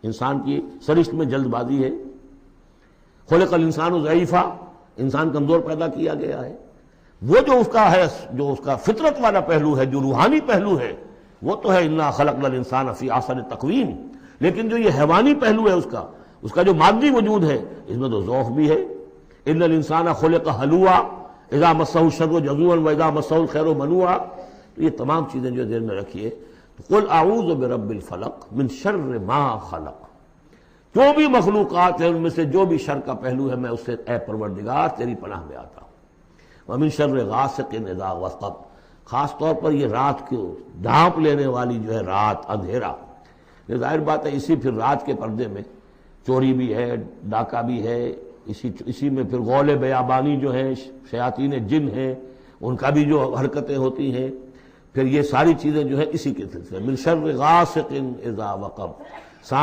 انسان کی سرشت میں جلد بازی ہے۔ خلق الانسان ضعیفا، انسان کمزور پیدا کیا گیا ہے۔ وہ جو اس کا ہے، جو اس کا فطرت والا پہلو ہے، جو روحانی پہلو ہے، وہ تو ہے انا خلقنا الانسان فی احسن تقویم، لیکن جو یہ حیوانی پہلو ہے اس کا جو مادی وجود ہے، اس میں تو ذوق بھی ہے۔ ان الانسان خلق ہلوعا اذا مسہ الشر جزوعا واذا مسہ الخیر منوعا۔ تو یہ تمام چیزیں جو ذہن میں رکھیے۔ قل اعوذ برب الفلق من شر ما خلق، جو بھی مخلوقات ہیں ان میں سے جو بھی شر کا پہلو ہے، میں اس سے اے پروردگار تیری پناہ میں آتا ہوں۔ ومن شر غاسق اذا وقب، خاص طور پر یہ رات کو ڈھانپ لینے والی جو ہے رات، اندھیرا۔ یہ ظاہر بات ہے اسی پھر رات کے پردے میں چوری بھی ہے، ڈاکہ بھی ہے، اسی میں پھر غول بیابانی جو ہیں، شیاطین جن ہیں، ان کا بھی جو حرکتیں ہوتی ہیں، پھر یہ ساری چیزیں جو ہے اسی کے سلسلے۔ من شر غاسق اذا وقب،